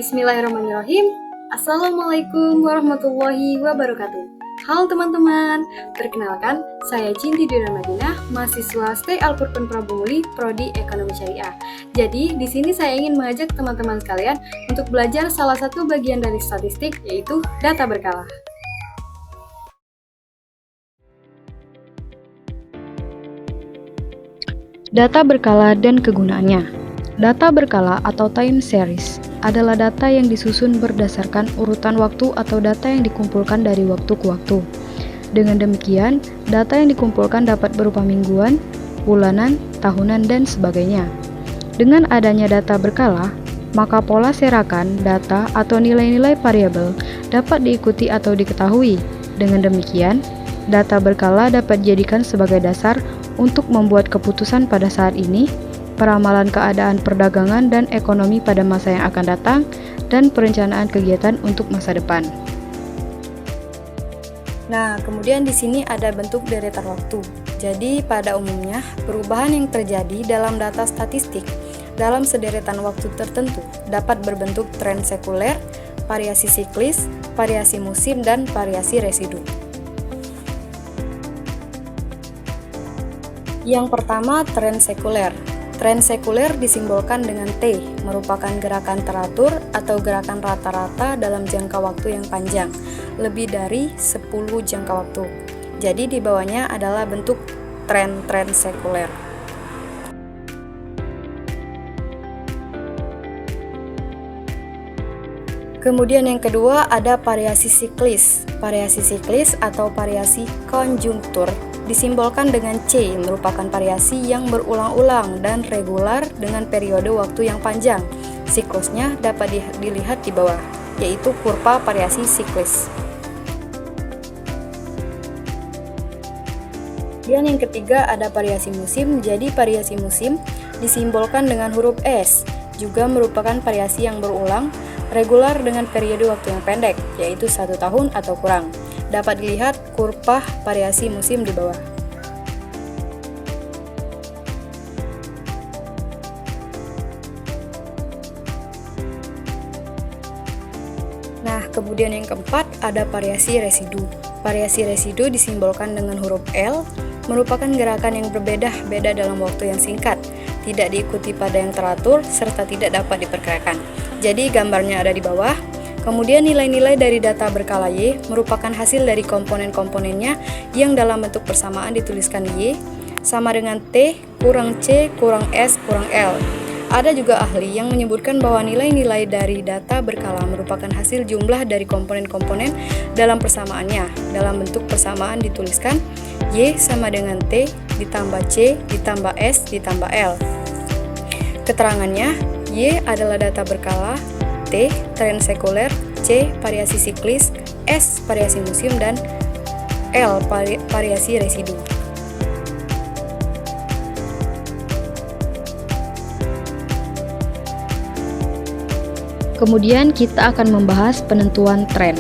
Bismillahirrahmanirrahim. Assalamualaikum warahmatullahi wabarakatuh. Halo teman-teman, perkenalkan saya Cindy Dira Madinah, mahasiswa Stay Al-Furqan Prabumuli, Prodi Ekonomi Syariah. Jadi di sini saya ingin mengajak teman-teman sekalian untuk belajar salah satu bagian dari statistik, yaitu data berkala. Data berkala dan kegunaannya. Data berkala atau time series adalah data yang disusun berdasarkan urutan waktu atau data yang dikumpulkan dari waktu ke waktu. Dengan demikian, data yang dikumpulkan dapat berupa mingguan, bulanan, tahunan, dan sebagainya. Dengan adanya data berkala, maka pola serakan data atau nilai-nilai variabel dapat diikuti atau diketahui. Dengan demikian, data berkala dapat dijadikan sebagai dasar untuk membuat keputusan pada saat ini, peramalan keadaan perdagangan dan ekonomi pada masa yang akan datang, dan perencanaan kegiatan untuk masa depan. Nah, kemudian di sini ada bentuk deretan waktu. Jadi, pada umumnya, perubahan yang terjadi dalam data statistik dalam sederetan waktu tertentu dapat berbentuk tren sekuler, variasi siklis, variasi musim, dan variasi residu. Yang pertama, tren sekuler. Tren sekuler disimbolkan dengan T, merupakan gerakan teratur atau gerakan rata-rata dalam jangka waktu yang panjang, lebih dari 10 jangka waktu. Jadi di bawahnya adalah bentuk tren-tren sekuler. Kemudian yang kedua ada variasi siklis. Variasi siklis atau variasi konjunktur disimbolkan dengan C, merupakan variasi yang berulang-ulang dan regular dengan periode waktu yang panjang. Siklusnya dapat dilihat di bawah, yaitu kurva variasi siklis. Dan yang ketiga ada variasi musim. Jadi variasi musim disimbolkan dengan huruf S, juga merupakan variasi yang berulang, regular dengan periode waktu yang pendek, yaitu 1 tahun atau kurang. Dapat dilihat kurva variasi musim di bawah. Nah, kemudian yang keempat ada variasi residu. Variasi residu disimbolkan dengan huruf L, merupakan gerakan yang berbeda-beda dalam waktu yang singkat, tidak diikuti pada yang teratur, serta tidak dapat diperkirakan. Jadi gambarnya ada di bawah. Kemudian nilai-nilai dari data berkala Y merupakan hasil dari komponen-komponennya yang dalam bentuk persamaan dituliskan Y sama dengan T kurang C kurang S kurang L. Ada juga ahli yang menyebutkan bahwa nilai-nilai dari data berkala merupakan hasil jumlah dari komponen-komponen dalam persamaannya. Dalam bentuk persamaan dituliskan Y sama dengan T ditambah C ditambah S ditambah L. Keterangannya, Y adalah data berkala, T tren sekuler, C variasi siklis, S variasi musim, dan L variasi residu. Kemudian kita akan membahas penentuan tren.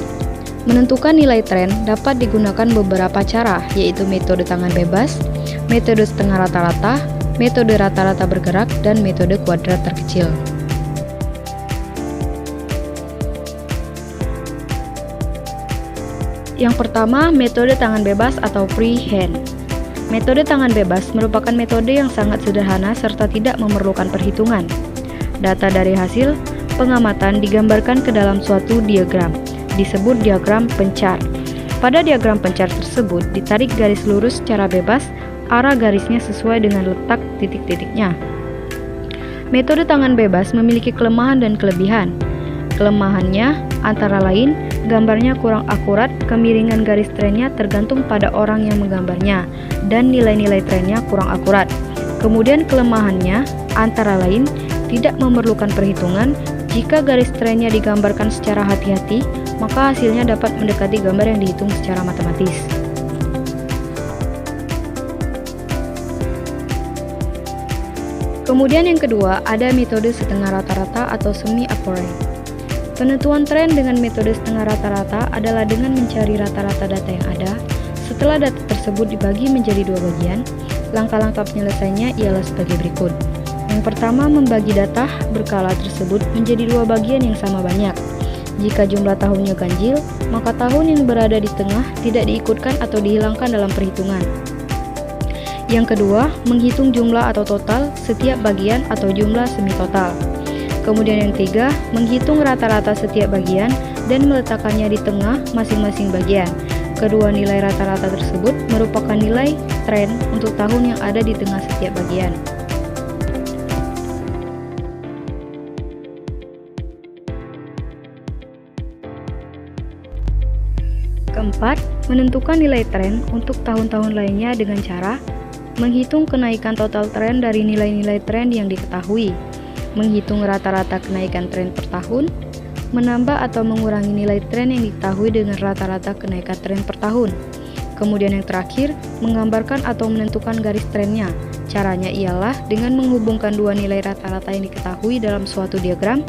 Menentukan nilai tren dapat digunakan beberapa cara, yaitu metode tangan bebas, metode setengah rata-rata, metode rata-rata bergerak, dan metode kuadrat terkecil. Yang pertama, metode tangan bebas atau freehand. Metode tangan bebas merupakan metode yang sangat sederhana serta tidak memerlukan perhitungan. Data dari hasil pengamatan digambarkan ke dalam suatu diagram, disebut diagram pencar. Pada diagram pencar tersebut ditarik garis lurus secara bebas, arah garisnya sesuai dengan letak titik-titiknya. Metode tangan bebas memiliki kelemahan dan kelebihan. Kelemahannya antara lain, gambarnya kurang akurat, kemiringan garis trennya tergantung pada orang yang menggambarnya, dan nilai-nilai trennya kurang akurat. Kemudian kelemahannya antara lain, tidak memerlukan perhitungan. Jika garis trennya digambarkan secara hati-hati, maka hasilnya dapat mendekati gambar yang dihitung secara matematis. Kemudian yang kedua, ada metode setengah rata-rata atau semi-accurate. Penentuan tren dengan metode setengah rata-rata adalah dengan mencari rata-rata data yang ada. Setelah data tersebut dibagi menjadi 2 bagian, langkah-langkah penyelesaiannya ialah sebagai berikut. Yang Yang pertama, membagi data berkala tersebut menjadi dua bagian yang sama banyak. Jika jumlah tahunnya ganjil, maka tahun yang berada di tengah tidak diikutkan atau dihilangkan dalam perhitungan. Yang kedua, menghitung jumlah atau total setiap bagian atau jumlah semi total. Kemudian yang ketiga, menghitung rata-rata setiap bagian dan meletakkannya di tengah masing-masing bagian. Kedua nilai rata-rata tersebut merupakan nilai tren untuk tahun yang ada di tengah setiap bagian. Keempat, menentukan nilai tren untuk tahun-tahun lainnya dengan cara menghitung kenaikan total tren dari nilai-nilai tren yang diketahui, menghitung rata-rata kenaikan tren per tahun, menambah atau mengurangi nilai tren yang diketahui dengan rata-rata kenaikan tren per tahun. Kemudian yang terakhir, menggambarkan atau menentukan garis trennya. Caranya ialah dengan menghubungkan dua nilai rata-rata yang diketahui dalam suatu diagram,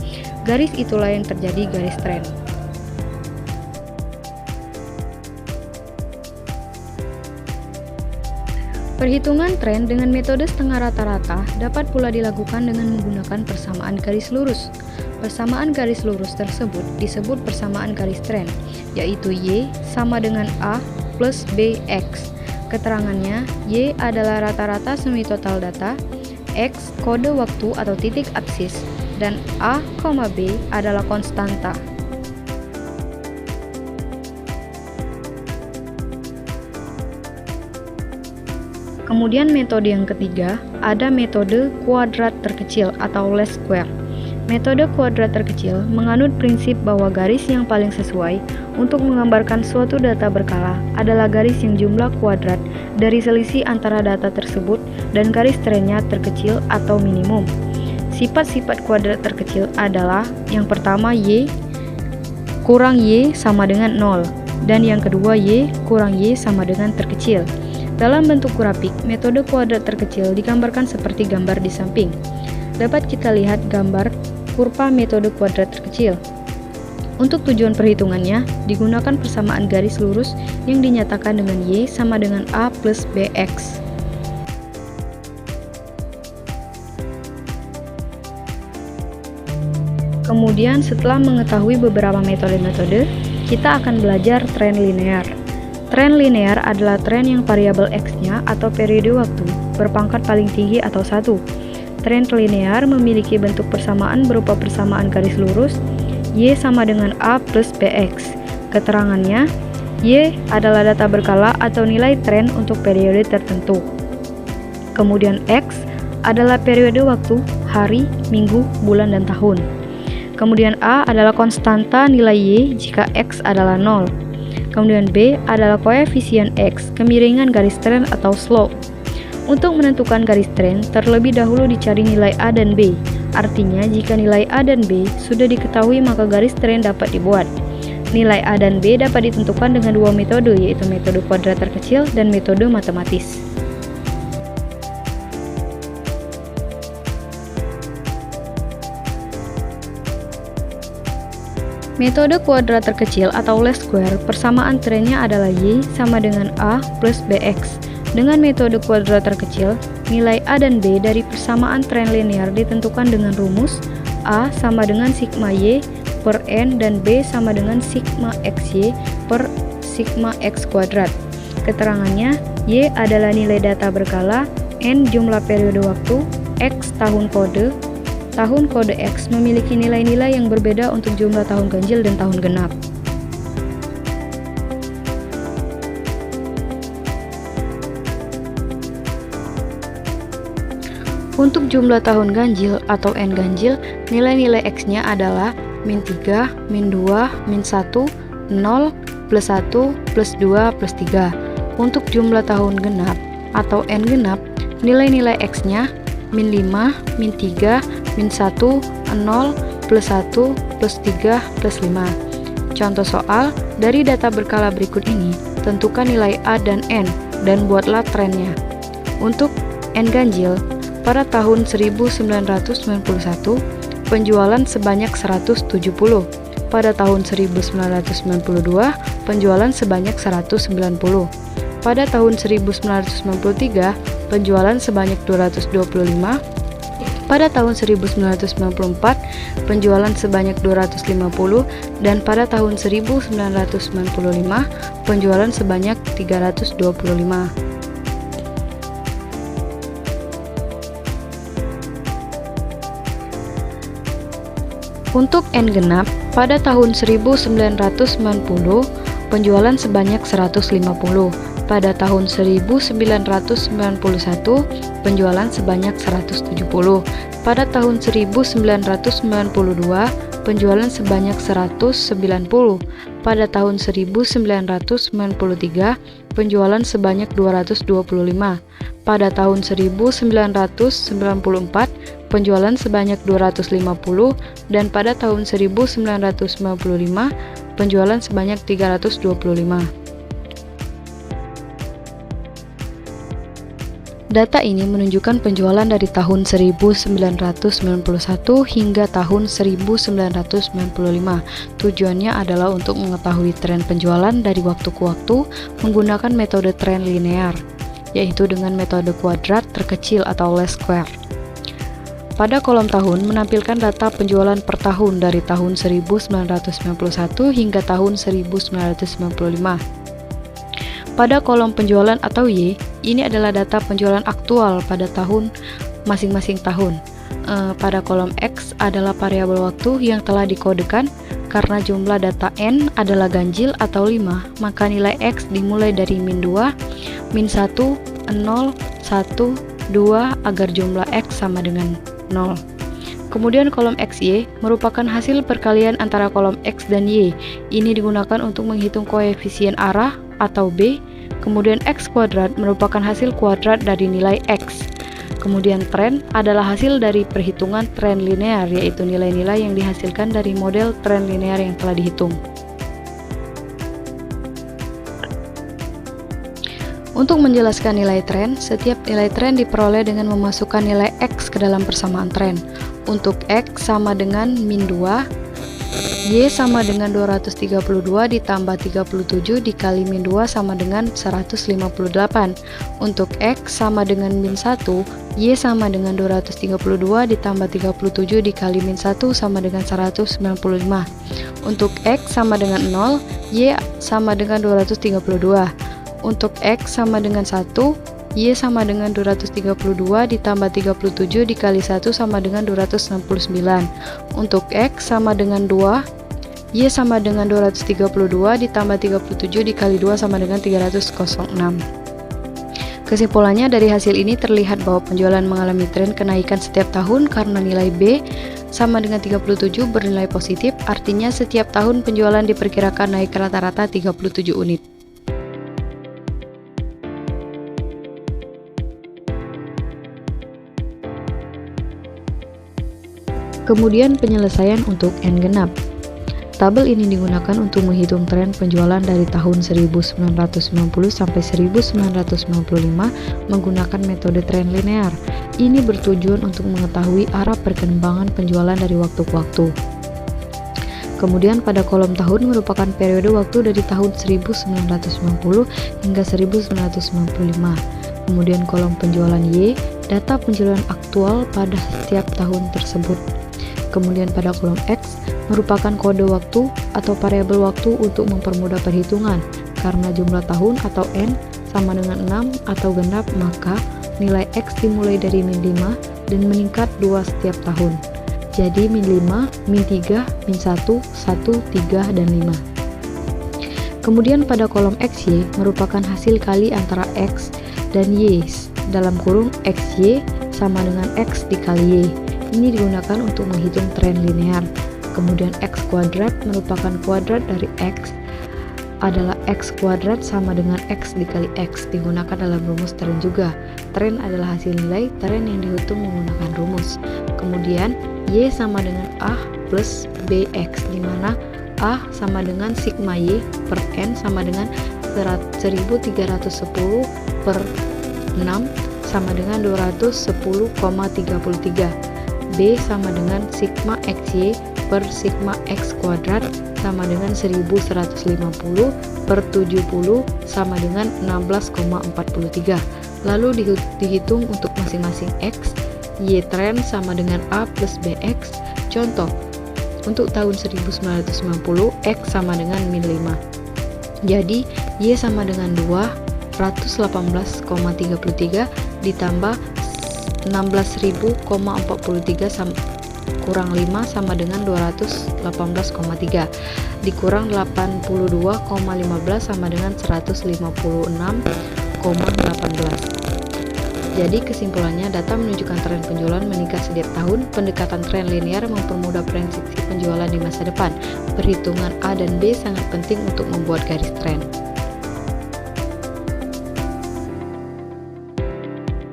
garis itulah yang terjadi garis tren. Perhitungan tren dengan metode setengah rata-rata dapat pula dilakukan dengan menggunakan persamaan garis lurus. Persamaan garis lurus tersebut disebut persamaan garis tren, yaitu Y sama dengan A plus BX. Keterangannya, Y adalah rata-rata semi total data, X kode waktu atau titik absis, dan A, B adalah konstanta. Kemudian metode yang ketiga, ada metode kuadrat terkecil atau least square. Metode kuadrat terkecil menganut prinsip bahwa garis yang paling sesuai untuk menggambarkan suatu data berkala adalah garis yang jumlah kuadrat dari selisih antara data tersebut dan garis trennya terkecil atau minimum. Sifat-sifat kuadrat terkecil adalah yang pertama Y kurang Y sama dengan 0, dan yang kedua Y kurang Y sama dengan terkecil. Dalam bentuk grafik, metode kuadrat terkecil digambarkan seperti gambar di samping. Dapat kita lihat gambar kurva metode kuadrat terkecil. Untuk tujuan perhitungannya, digunakan persamaan garis lurus yang dinyatakan dengan Y sama dengan A plus BX. Kemudian setelah mengetahui beberapa metode-metode, kita akan belajar tren linear. Tren linear adalah tren yang variabel X-nya atau periode waktu berpangkat paling tinggi atau 1. Tren linear memiliki bentuk persamaan berupa persamaan garis lurus Y sama dengan A plus BX. Keterangannya, Y adalah data berkala atau nilai tren untuk periode tertentu. Kemudian X adalah periode waktu, hari, minggu, bulan, dan tahun. Kemudian A adalah konstanta nilai Y jika X adalah 0. Kemudian B adalah koefisien X, kemiringan garis tren atau slope. Untuk menentukan garis tren, terlebih dahulu dicari nilai A dan B. Artinya, jika nilai A dan B sudah diketahui, maka garis tren dapat dibuat. Nilai A dan B dapat ditentukan dengan dua metode, yaitu metode kuadrat terkecil dan metode matematis. Metode kuadrat terkecil atau least square, persamaan trennya adalah Y sama dengan A plus BX. Dengan metode kuadrat terkecil, nilai A dan B dari persamaan tren linear ditentukan dengan rumus A sama dengan sigma Y per N dan B sama dengan sigma XY per sigma X kuadrat. Keterangannya, Y adalah nilai data berkala, N jumlah periode waktu, X tahun kode X memiliki nilai-nilai yang berbeda untuk jumlah tahun ganjil dan tahun genap. Untuk jumlah tahun ganjil atau N ganjil, nilai-nilai X-nya adalah min 3, min 2, min 1, 0, plus 1, plus 2, plus 3. Untuk jumlah tahun genap atau N genap, nilai-nilai X-nya min 5, min 3, min 1, 0, plus 1, plus 3, plus 5. Contoh soal, dari data berkala berikut ini, tentukan nilai A dan N, dan buatlah trennya. Untuk N ganjil, pada tahun 1991, penjualan sebanyak 170. Pada tahun 1992, penjualan sebanyak 190. Pada tahun 1993, penjualan sebanyak 225. Pada tahun 1994, penjualan sebanyak 250 dan pada tahun 1995, penjualan sebanyak 325. Untuk N genap, pada tahun 1990, penjualan sebanyak 150. Pada tahun 1991, penjualan sebanyak 170. Pada tahun 1992, penjualan sebanyak 190. Pada tahun 1993, penjualan sebanyak 225. Pada tahun 1994, penjualan sebanyak 250 dan pada tahun 1995, penjualan sebanyak 325. Data ini menunjukkan penjualan dari tahun 1991 hingga tahun 1995. Tujuannya adalah untuk mengetahui tren penjualan dari waktu ke waktu menggunakan metode tren linear, yaitu dengan metode kuadrat terkecil atau least square. Pada kolom tahun menampilkan data penjualan per tahun dari tahun 1991 hingga tahun 1995. Pada kolom penjualan atau Y, ini adalah data penjualan aktual pada tahun masing-masing tahun. Pada kolom X adalah variabel waktu yang telah dikodekan. Karena jumlah data N adalah ganjil atau 5, maka nilai X dimulai dari min 2, min 1, 0, 1, 2 agar jumlah X sama dengan 0. Kemudian kolom XY merupakan hasil perkalian antara kolom X dan Y. Ini digunakan untuk menghitung koefisien arah atau B. Kemudian X kuadrat merupakan hasil kuadrat dari nilai X. Kemudian tren adalah hasil dari perhitungan tren linear, yaitu nilai-nilai yang dihasilkan dari model tren linear yang telah dihitung. Untuk menjelaskan nilai tren, setiap nilai tren diperoleh dengan memasukkan nilai X ke dalam persamaan tren. Untuk X sama dengan min 2, Y sama dengan 232 ditambah 37 dikali min 2 sama dengan 158. Untuk X sama dengan min 1, Y sama dengan 232 ditambah 37 dikali min 1 sama dengan 195. Untuk X sama dengan 0, Y sama dengan 232. Untuk X sama dengan 1, Y sama dengan 232 ditambah 37 dikali 1 sama dengan 269. Untuk X sama dengan 2, Y sama dengan 232 ditambah 37 dikali 2 sama dengan 306. Kesimpulannya, dari hasil ini terlihat bahwa penjualan mengalami tren kenaikan setiap tahun karena nilai B sama dengan 37 bernilai positif, artinya setiap tahun penjualan diperkirakan naik rata-rata 37 unit. Kemudian penyelesaian untuk N genap. Tabel ini digunakan untuk menghitung tren penjualan dari tahun 1990 sampai 1995 menggunakan metode tren linear. Ini bertujuan untuk mengetahui arah perkembangan penjualan dari waktu ke waktu. Kemudian pada kolom tahun merupakan periode waktu dari tahun 1990 hingga 1995. Kemudian kolom penjualan Y, data penjualan aktual pada setiap tahun tersebut. Kemudian pada kolom X merupakan kode waktu atau variabel waktu untuk mempermudah perhitungan. Karena jumlah tahun atau N sama dengan 6 atau genap, maka nilai X dimulai dari min 5 dan meningkat 2 setiap tahun. Jadi min 5, min 3, min 1, 1, 3, dan 5. Kemudian pada kolom XY merupakan hasil kali antara X dan Y, dalam kurung XY sama dengan X dikali Y. Ini digunakan untuk menghitung tren linear. Kemudian X kuadrat merupakan kuadrat dari X adalah X kuadrat sama dengan X dikali X, digunakan dalam rumus tren juga. Tren adalah hasil nilai tren yang dihitung menggunakan rumus. Kemudian Y sama dengan A plus BX, di mana A sama dengan sigma Y per N sama dengan 1310 per 6 sama dengan 210,33. B sama dengan sigma XY per sigma X kuadrat sama dengan 1150 per 70 sama dengan 16,43. Lalu dihitung untuk masing-masing X, Y tren sama dengan A plus BX. Contoh, untuk tahun 1990, X sama dengan min 5. Jadi, Y sama dengan 218,33 ditambah 16.000,43 kurang 5 sama dengan 218,3 dikurang 82,15 sama dengan 156,18. Jadi kesimpulannya, data menunjukkan tren penjualan meningkat setiap tahun. Pendekatan tren linear mempermudah prediksi penjualan di masa depan. Perhitungan A dan B sangat penting untuk membuat garis tren.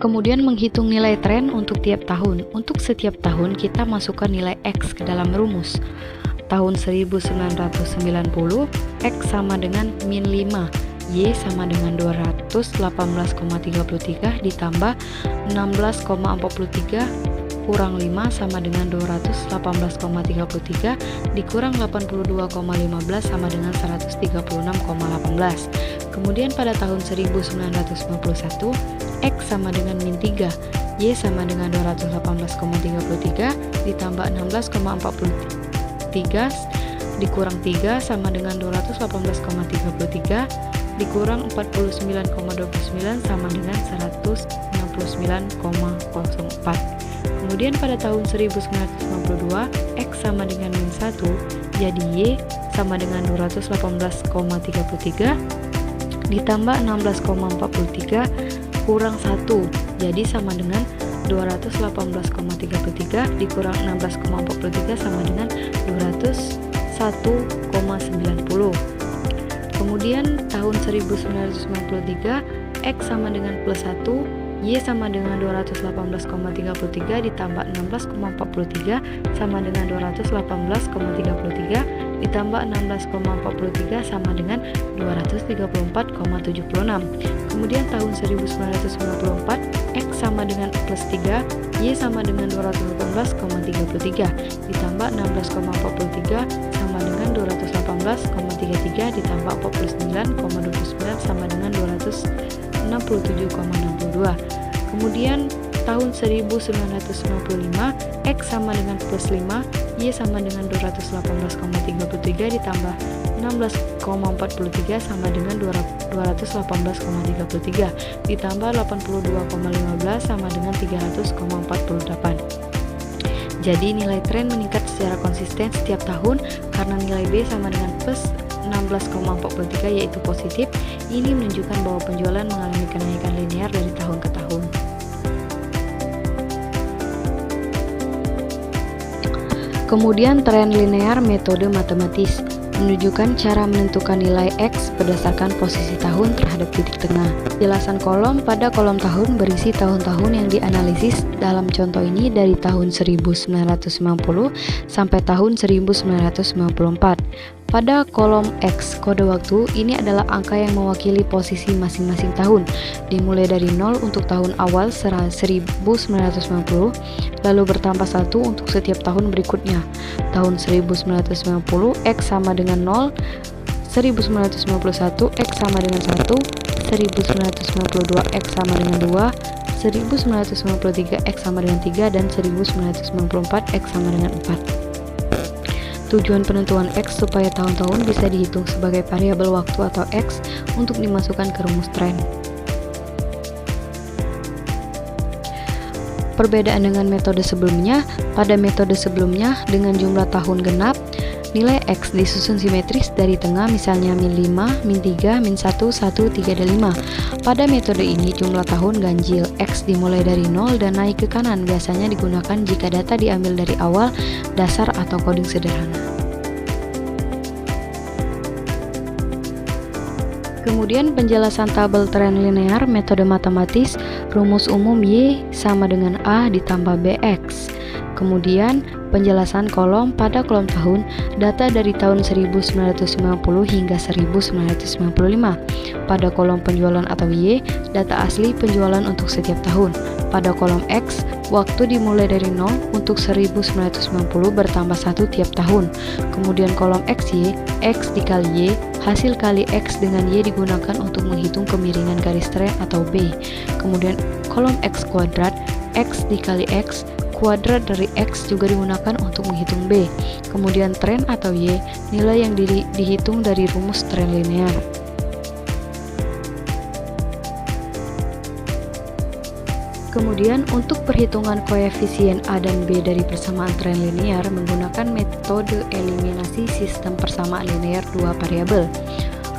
Kemudian menghitung nilai tren untuk tiap tahun. Untuk setiap tahun kita masukkan nilai X ke dalam rumus. Tahun 1990, X sama dengan min 5. Y sama dengan 218,33 ditambah 16,43 kurang 5 sama dengan 218,33 dikurang 82,15 sama dengan 136,18. Kemudian pada tahun 1951, X sama dengan min 3, Y sama dengan 218,33 ditambah 16,43 dikurang 3 sama dengan 218,33 dikurang 49,29 sama dengan 169,04. Kemudian pada tahun 1952, X sama dengan min 1, jadi Y sama dengan 218,33 ditambah 16,43 kurang 1, jadi sama dengan 218,33 dikurang 16,43 sama dengan 201,90. Kemudian tahun 1993, X sama dengan plus 1, Y sama dengan 218,33 ditambah 16,43 sama dengan 218,33 ditambah 16,43 sama dengan 234,76. Kemudian tahun 1994, X sama dengan plus 3, Y sama dengan 218,33 ditambah 16,43 sama dengan 218,33 ditambah 49,29 sama dengan 267,62. Kemudian tahun 1995, X sama dengan plus 5, Y sama dengan 218,33 ditambah 16,43 sama dengan 218,33 ditambah 82,15 sama dengan 300,48. Jadi nilai tren meningkat secara konsisten setiap tahun karena nilai B sama dengan plus 16,43 yaitu positif. Ini menunjukkan bahwa penjualan mengalami kenaikan linear dari tahun ke tahun. Kemudian tren linear metode matematis menunjukkan cara menentukan nilai X berdasarkan posisi tahun terhadap titik tengah. Jelasan kolom pada kolom tahun berisi tahun-tahun yang dianalisis dalam contoh ini dari tahun 1990 sampai tahun 1994. Pada kolom X kode waktu, ini adalah angka yang mewakili posisi masing-masing tahun, dimulai dari 0 untuk tahun awal 1990, lalu bertambah 1 untuk setiap tahun berikutnya. Tahun 1990, X sama dengan 0, 1991, X sama dengan 1, 1992, X sama dengan 2, 1993, X sama dengan 3, dan 1994, X sama dengan 4. Tujuan penentuan X supaya tahun-tahun bisa dihitung sebagai variabel waktu atau X untuk dimasukkan ke rumus tren. Perbedaan dengan metode sebelumnya, pada metode sebelumnya dengan jumlah tahun genap, nilai X disusun simetris dari tengah, misalnya min 5, min 3, min 1, 1, 3, dan 5. Pada metode ini jumlah tahun ganjil, X dimulai dari 0 dan naik ke kanan, biasanya digunakan jika data diambil dari awal, dasar, atau coding sederhana. Kemudian penjelasan tabel tren linear metode matematis, rumus umum Y sama dengan A ditambah BX. Kemudian penjelasan kolom pada kolom tahun, data dari tahun 1990 hingga 1995. Pada kolom penjualan atau Y, data asli penjualan untuk setiap tahun. Pada kolom X, waktu dimulai dari 0 untuk 1990 bertambah 1 tiap tahun. Kemudian kolom XY, X dikali Y, hasil kali X dengan Y digunakan untuk menghitung kemiringan garis tren atau B. Kemudian kolom X kuadrat, X dikali X, kuadrat dari X juga digunakan untuk menghitung B. Kemudian tren atau Y, nilai yang dihitung dari rumus tren linear. Kemudian untuk perhitungan koefisien A dan B dari persamaan tren linear menggunakan metode eliminasi sistem persamaan linear dua variabel.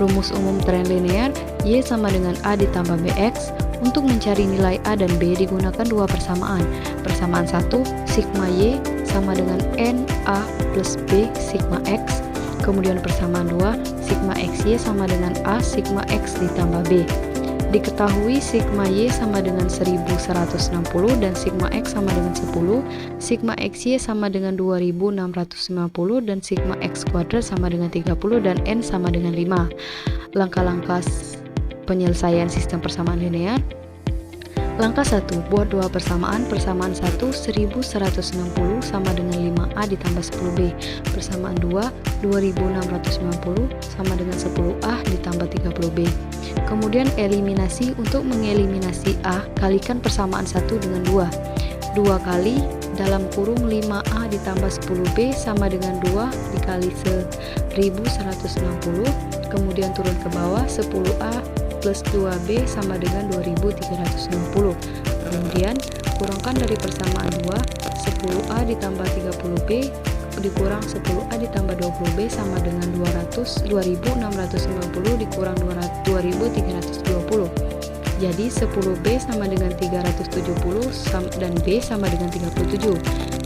Rumus umum tren linear Y sama dengan A ditambah BX. Untuk mencari nilai A dan B digunakan dua persamaan. Persamaan 1, sigma Y sama dengan NA plus B sigma X. Kemudian persamaan 2, sigma XY sama dengan A sigma X ditambah B. Diketahui sigma Y sama dengan 1160 dan sigma X sama dengan 10, sigma XY sama dengan 2650 dan sigma X kuadrat sama dengan 30 dan N sama dengan 5. Langkah-langkah penyelesaian sistem persamaan linear. Langkah 1, buat dua persamaan. Persamaan 1, 1160 sama dengan 5A ditambah 10B. Persamaan 2, 2650 sama dengan 10A ditambah 30B. Kemudian eliminasi. Untuk mengeliminasi A, kalikan persamaan 1 dengan 2. 2 kali dalam kurung 5A ditambah 10B sama dengan 2 dikali 1160. Kemudian turun ke bawah, 10A plus 2B sama dengan 2360. Kemudian kurangkan dari persamaan 2, 10A ditambah 30B dikurang 10A ditambah 20B sama dengan 2650 dikurang 2320. Jadi 10B sama dengan 370 dan B sama dengan 37.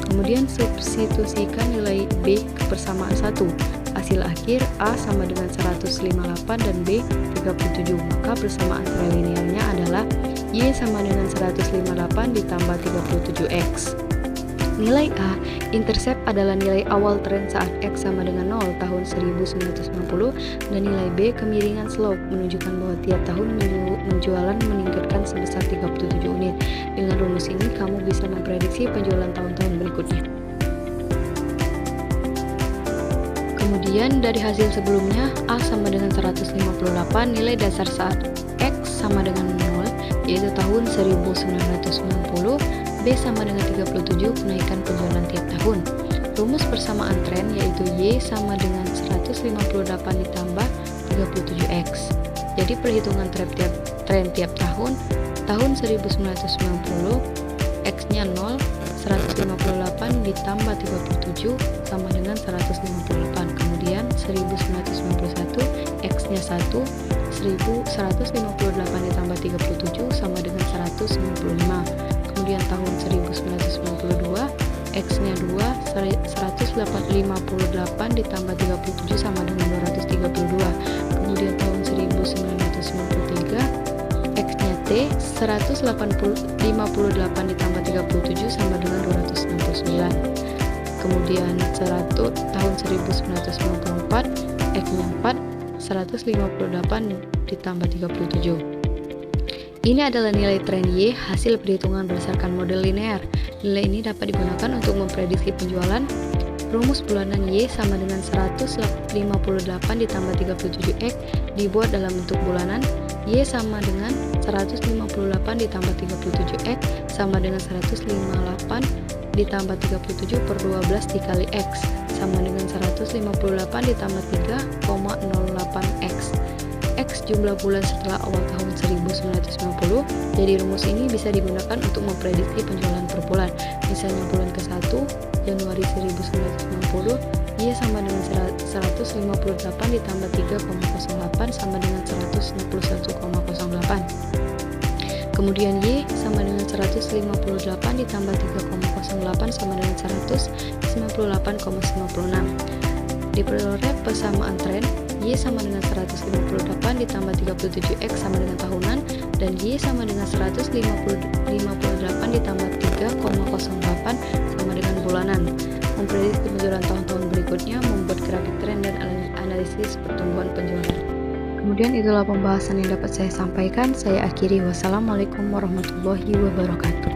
Kemudian substitusikan nilai B ke persamaan 1. Hasil akhir A sama dengan 158 dan B 37. Maka persamaan trilinearnya adalah Y sama dengan 158 ditambah 37X. Nilai A, intercept adalah nilai awal tren saat X sama dengan 0 tahun 1990 dan nilai B, kemiringan slope, menunjukkan bahwa tiap tahun penjualan meningkatkan sebesar 37 unit. Dengan rumus ini kamu bisa memprediksi penjualan tahun-tahun berikutnya. Kemudian dari hasil sebelumnya, A sama dengan 158, nilai dasar saat X sama dengan 0, yaitu tahun 1990, B sama dengan 37, kenaikan penjualan tiap tahun. Rumus persamaan tren yaitu Y sama dengan 158 ditambah 37X. Jadi perhitungan tren tiap tahun 1990, X-nya 0, 158 ditambah 37 sama dengan 158. Kemudian 1991, X-nya 1, 158 ditambah 37 sama dengan 195. Kemudian tahun 1992, X-nya 2, 158 ditambah 37 sama dengan 232. Kemudian tahun 1993, X-nya T, 158 ditambah 37 sama dengan 269. Kemudian tahun 1994, X-nya 4, 158 ditambah 37. Ini adalah nilai tren Y hasil perhitungan berdasarkan model linear. Nilai ini dapat digunakan untuk memprediksi penjualan. Rumus bulanan Y sama dengan 158 ditambah 37X dibuat dalam bentuk bulanan. Y sama dengan 158 ditambah 37X sama dengan 158 ditambah 37 per 12 dikali X sama dengan 158 ditambah 3,08X. X jumlah bulan setelah awal tahun 1990. Jadi rumus ini bisa digunakan untuk memprediksi penjualan per bulan. Misalnya bulan ke-1 Januari 1990, Y sama dengan 158 ditambah 3,08 sama dengan 161,08. Kemudian Y sama dengan 158 ditambah 3,08 sama dengan 198,96. Diperoleh persamaan tren Y sama dengan 158 ditambah 37X sama dengan tahunan, dan Y sama dengan 158 ditambah 3,08 sama dengan bulanan. Memprediksi penjualan tahun-tahun berikutnya, membuat grafik tren dan analisis pertumbuhan penjualan. Kemudian itulah pembahasan yang dapat saya sampaikan. Saya akhiri. Wassalamualaikum warahmatullahi wabarakatuh.